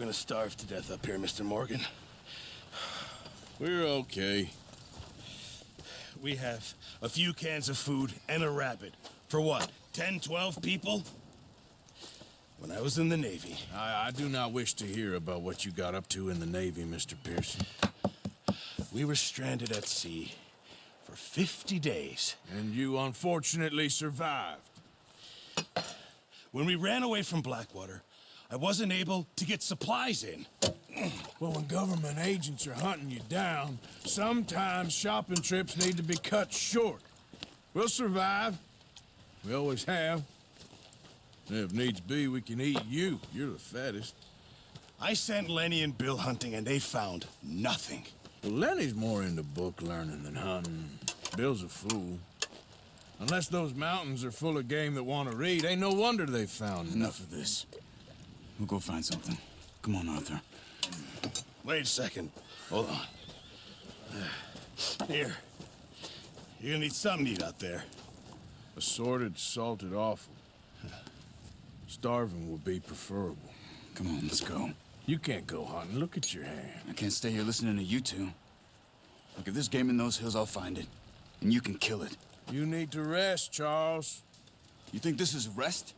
gonna starve to death up here, Mr. Morgan. We're okay. We have a few cans of food and a rabbit. For what, 10, 12 people? When I was in the Navy... I do not wish to hear about what you got up to in the Navy, Mr. Pearson. We were stranded at sea for 50 days. And you unfortunately survived. When we ran away from Blackwater, I wasn't able to get supplies in. Well, when government agents are hunting you down, sometimes shopping trips need to be cut short. We'll survive. We always have. And if needs be, we can eat you. You're the fattest. I sent Lenny and Bill hunting, and they found nothing. Well, Lenny's more into book learning than hunting. Bill's a fool. Unless those mountains are full of game that want to read, ain't no wonder they found Enough of this. We'll go find something. Come on, Arthur. Wait a second. Hold on. Here. You're gonna need something to eat out there. Assorted, salted offal. Starving would be preferable. Come on, let's go. You can't go hunting. Look at your hand. I can't stay here listening to you two. Look, if there's game in those hills, I'll find it. And you can kill it. You need to rest, Charles. You think this is rest?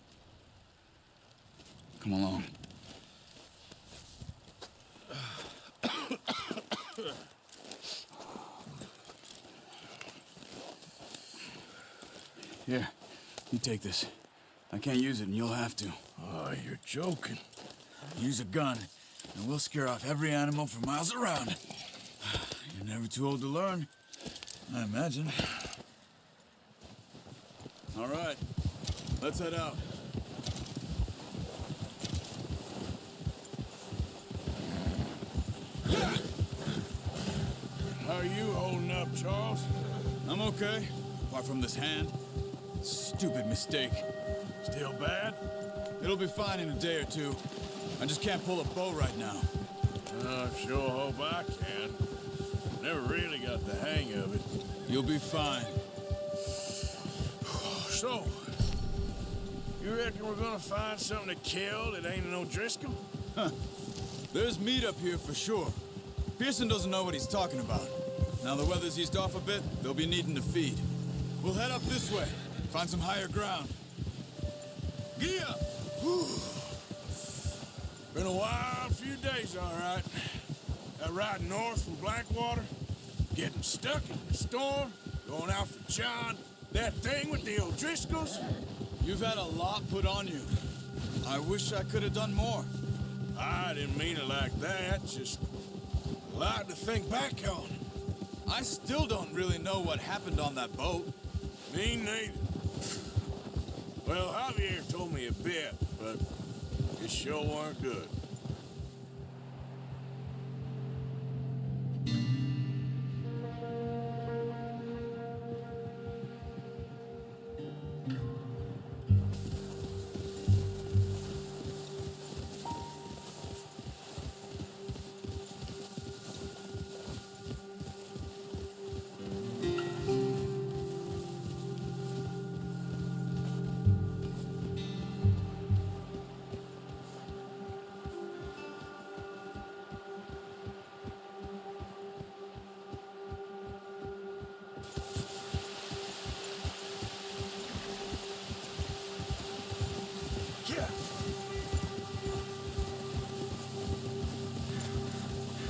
Come along. Here, you take this. I can't use it, and you'll have to. Oh, you're joking. Use a gun, and we'll scare off every animal for miles around. You're never too old to learn, I imagine. All right, let's head out. How are you holding up, Charles? I'm okay, apart from this hand. Stupid mistake. Still bad? It'll be fine in a day or two. I just can't pull a bow right now. I sure hope I can. Never really got the hang of it. You'll be fine. So, you reckon we're gonna find something to kill that ain't no Driscoll? Huh. There's meat up here for sure. Pearson doesn't know what he's talking about. Now the weather's eased off a bit, they'll be needing to feed. We'll head up this way, find some higher ground. Yeah! Been a wild few days, all right. That ride north from Blackwater, getting stuck in the storm, going out for John, that thing with the O'Driscolls. You've had a lot put on you. I wish I could have done more. I didn't mean it like that, just a lot to think back on. I still don't really know what happened on that boat. Me neither. Well, Javier told me a bit, but it sure weren't good.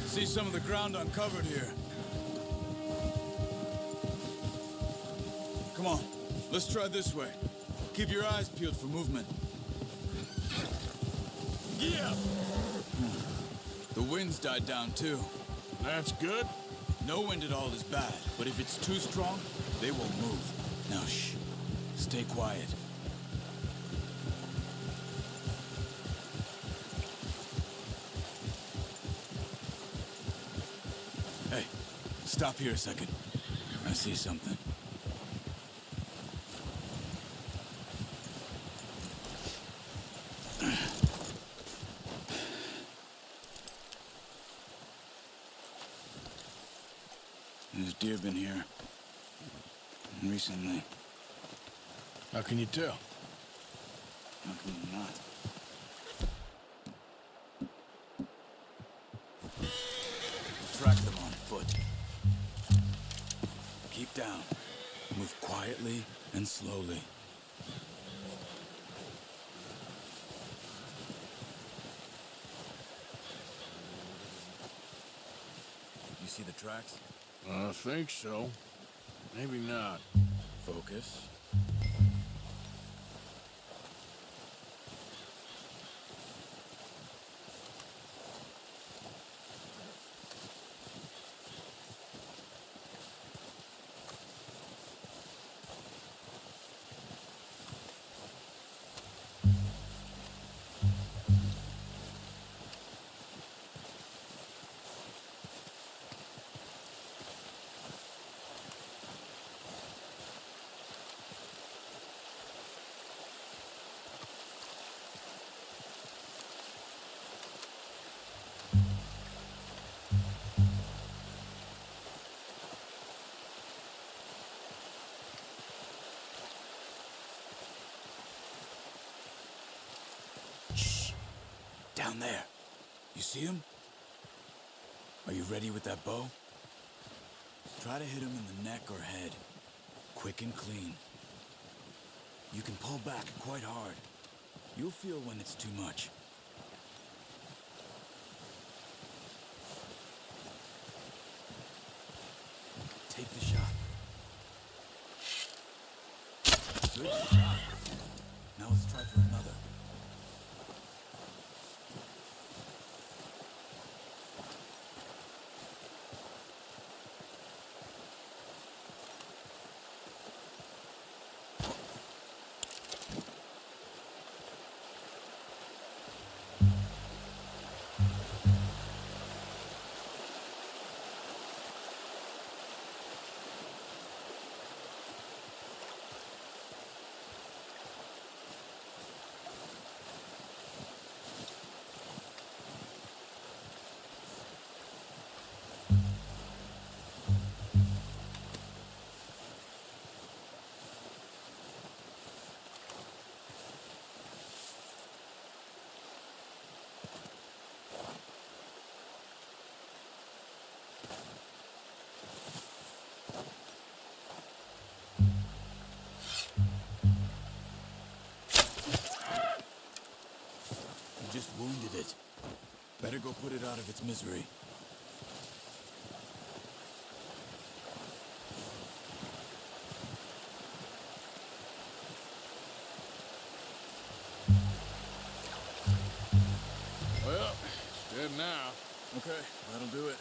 See some of the ground uncovered here. Come on, let's try this way. Keep your eyes peeled for movement. Yeah! The wind's died down too. That's good. No wind at all is bad, but if it's too strong, they won't move. Now shh, stay quiet. Hey, stop here a second. I see something. There's deer been here. Recently. How can you tell? How can you not? down. Move quietly and slowly. You see the tracks? I think so. Maybe not. Focus. Down there. You see him? Are you ready with that bow? Try to hit him in the neck or head. Quick and clean. You can pull back quite hard. You'll feel when it's too much. Take the shot. Good shot. Now let's try for another. Just wounded it. Better go put it out of its misery. Well, it's dead now. Okay, that'll do it.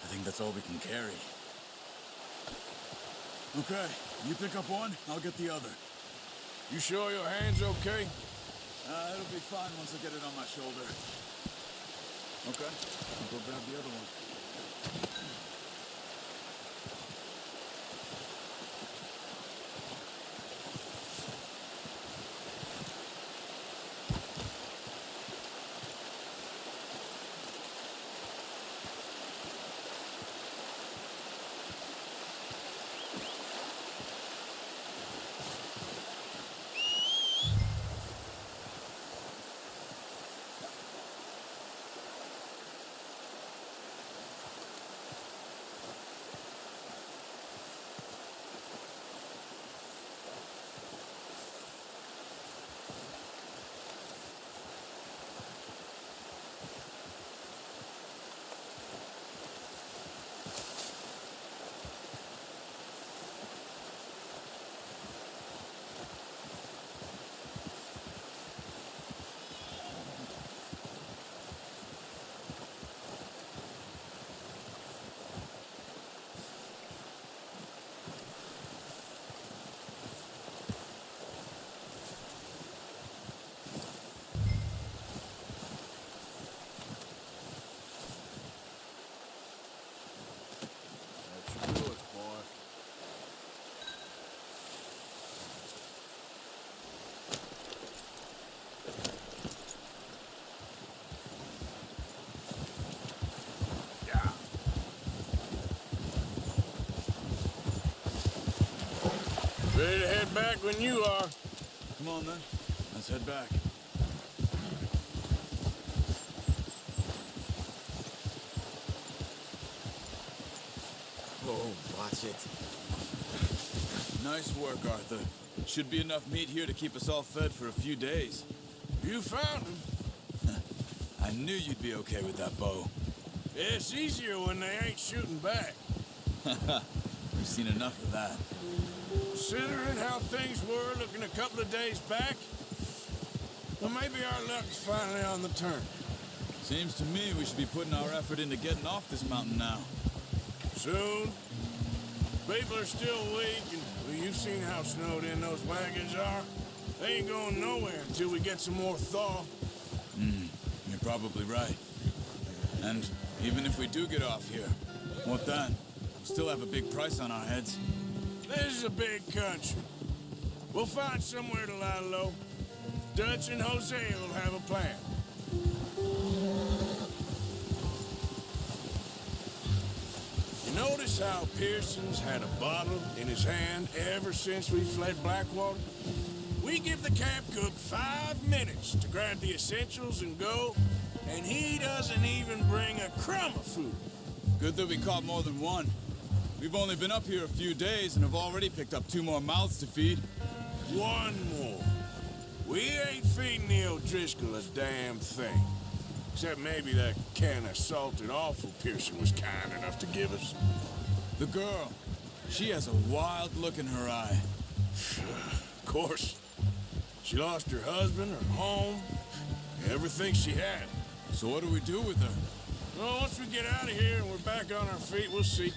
I think that's all we can carry. Okay, you pick up one, I'll get the other. You sure your hand's okay? It'll be fine once I get it on my shoulder. Okay, I'll go grab the other one. Ready to head back when you are. Come on then, let's head back. Oh, watch it. Nice work, Arthur. Should be enough meat here to keep us all fed for a few days. You found him. I knew you'd be okay with that bow. It's easier when they ain't shooting back. We've seen enough of that. Considering how things were looking a couple of days back, well, maybe our luck is finally on the turn. Seems to me we should be putting our effort into getting off this mountain now. Soon. People are still weak, and well, you've seen how snowed in those wagons are. They ain't going nowhere until we get some more thaw. You're probably right. And even if we do get off here, what then? We still have a big price on our heads. This is a big country. We'll find somewhere to lie low. Dutch and Hosea will have a plan. You notice how Pearson's had a bottle in his hand ever since we fled Blackwater? We give the camp cook 5 minutes to grab the essentials and go, and he doesn't even bring a crumb of food. Good that we caught more than one. We've only been up here a few days and have already picked up 2 more mouths to feed. 1 more. We ain't feeding the O'Driscoll a damn thing. Except maybe that can of salted offal Pearson was kind enough to give us. The girl, she has a wild look in her eye. Of course. She lost her husband, her home, everything she had. So what do we do with her? Well, once we get out of here and we're back on our feet, we'll see.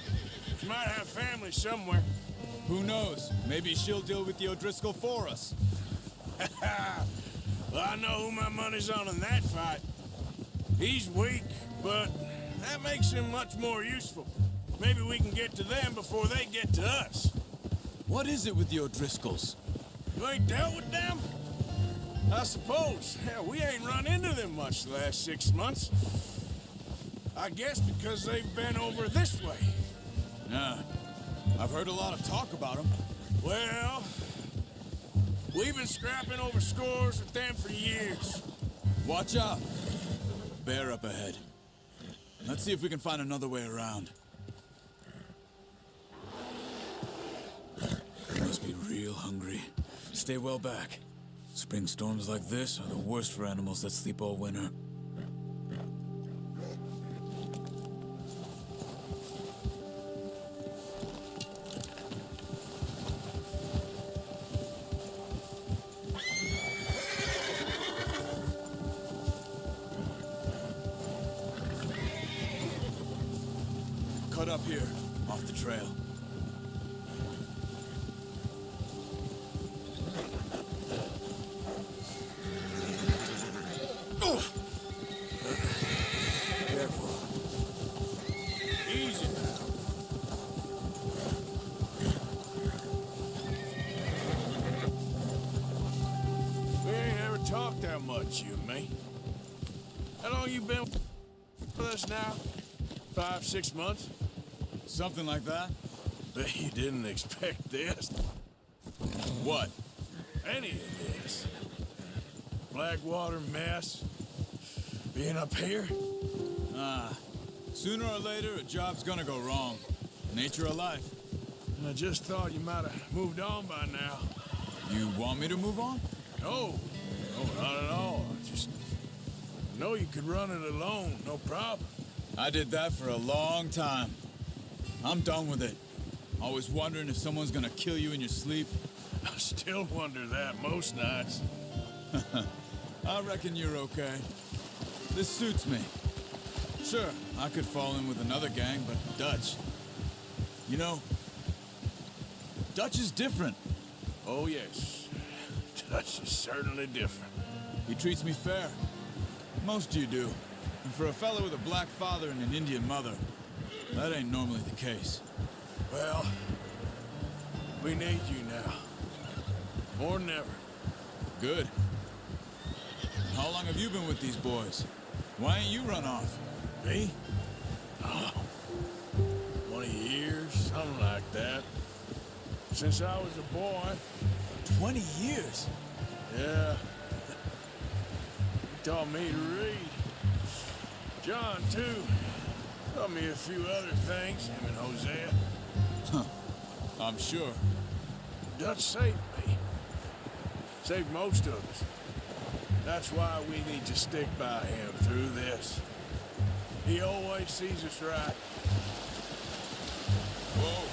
She might have family somewhere. Who knows? Maybe she'll deal with the O'Driscoll for us. Well, I know who my money's on in that fight. He's weak, but that makes him much more useful. Maybe we can get to them before they get to us. What is it with the O'Driscolls? You ain't dealt with them? I suppose. Hell, we ain't run into them much the last 6 months. I guess because they've been over this way. Yeah, I've heard a lot of talk about them. Well, we've been scrapping over scores with them for years. Watch out. Bear up ahead. Let's see if we can find another way around. Must be real hungry. Stay well back. Spring storms like this are the worst for animals that sleep all winter. Cut up here, off the trail. Careful. Easy now. We ain't ever talked that much, you and me. How long you been with us now? 5, 6 months? Something like that? Bet you didn't expect this. What? Any of this. Blackwater mess. Being up here. Sooner or later, a job's gonna go wrong. Nature of life. I just thought you might have moved on by now. You want me to move on? No, not at all. I just know you could run it alone, no problem. I did that for a long time. I'm done with it. Always wondering if someone's gonna kill you in your sleep. I still wonder that most nights. I reckon you're okay. This suits me. Sure, I could fall in with another gang, but Dutch... You know, Dutch is different. Oh, yes. Dutch is certainly different. He treats me fair. Most you do. And for a fellow with a black father and an Indian mother, that ain't normally the case. Well, we need you now. More than ever. Good. How long have you been with these boys? Why ain't you run off? Me? Oh, 20 years, something like that. Since I was a boy. 20 years? Yeah. He taught me to read. John, too. Taught me a few other things, him and Hosea. I'm sure. Dutch saved me. Saved most of us. That's why we need to stick by him through this. He always sees us right. Whoa.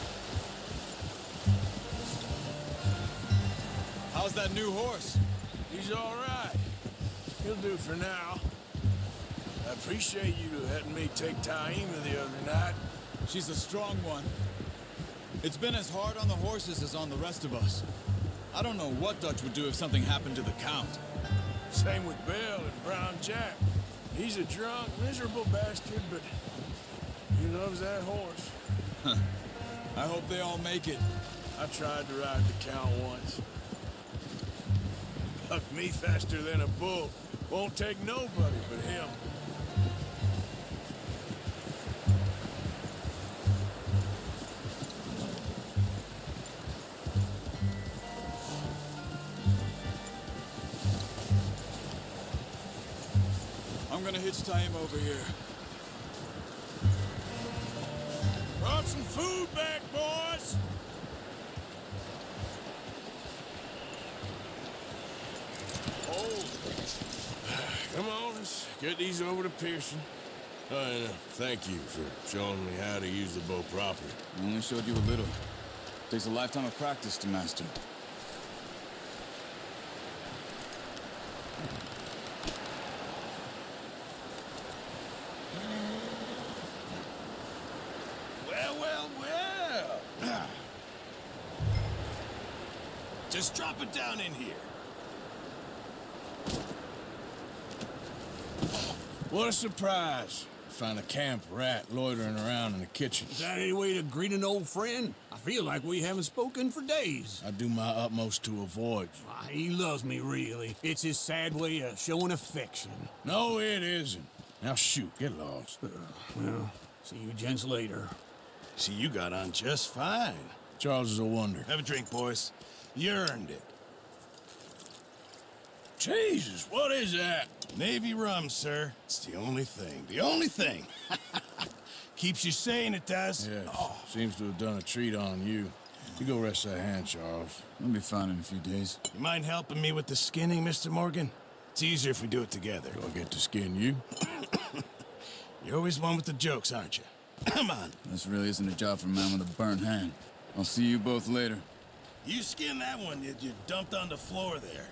How's that new horse? He's all right. He'll do for now. I appreciate you letting me take Taima the other night. She's a strong one. It's been as hard on the horses as on the rest of us. I don't know what Dutch would do if something happened to the Count. Same with Bill and Brown Jack. He's a drunk, miserable bastard, but he loves that horse. I hope they all make it. I tried to ride the Count once. Bucked me faster than a bull. Won't take nobody but him. I'm gonna hitch Taima over here. Brought some food back, boys! Oh, come on, let's get these over to Pearson. And thank you for showing me how to use the bow properly. I only showed you a little. Takes a lifetime of practice to master. Well, well, well. Just drop it down in here. What a surprise. Find a camp rat loitering around in the kitchen. Is that any way to greet an old friend? I feel like we haven't spoken for days. I do my utmost to avoid you. Why, he loves me, really. It's his sad way of showing affection. No, it isn't. Now shoot, get lost. Well, see you gents later. See, you got on just fine. Charles is a wonder. Have a drink, boys. You earned it. Jesus, what is that? Navy rum, sir. It's the only thing. The only thing. Keeps you sane, it does. Yes, seems to have done a treat on you. You go rest that hand, Charles. I'll be fine in a few days. You mind helping me with the skinning, Mr. Morgan? It's easier if we do it together. Do I get to skin you? You're always one with the jokes, aren't you? Come on. This really isn't a job for a man with a burnt hand. I'll see you both later. You skin that one that you dumped on the floor there.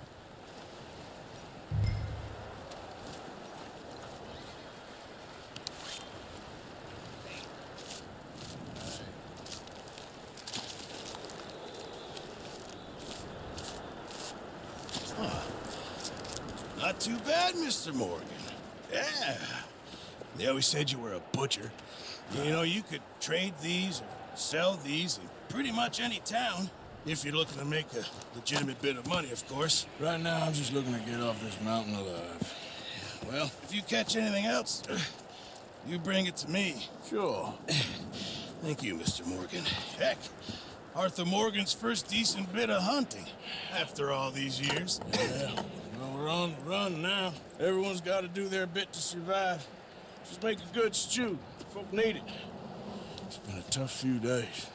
Not too bad, Mr. Morgan. Yeah. They always said you were a butcher. You know, you could trade these or sell these in pretty much any town. If you're looking to make a legitimate bit of money, of course. Right now, I'm just looking to get off this mountain alive. Well, if you catch anything else, you bring it to me. Sure. Thank you, Mr. Morgan. Heck, Arthur Morgan's first decent bit of hunting after all these years. Yeah. Well, we're on the run now. Everyone's got to do their bit to survive. Just make a good stew. Folk need it. It's been a tough few days.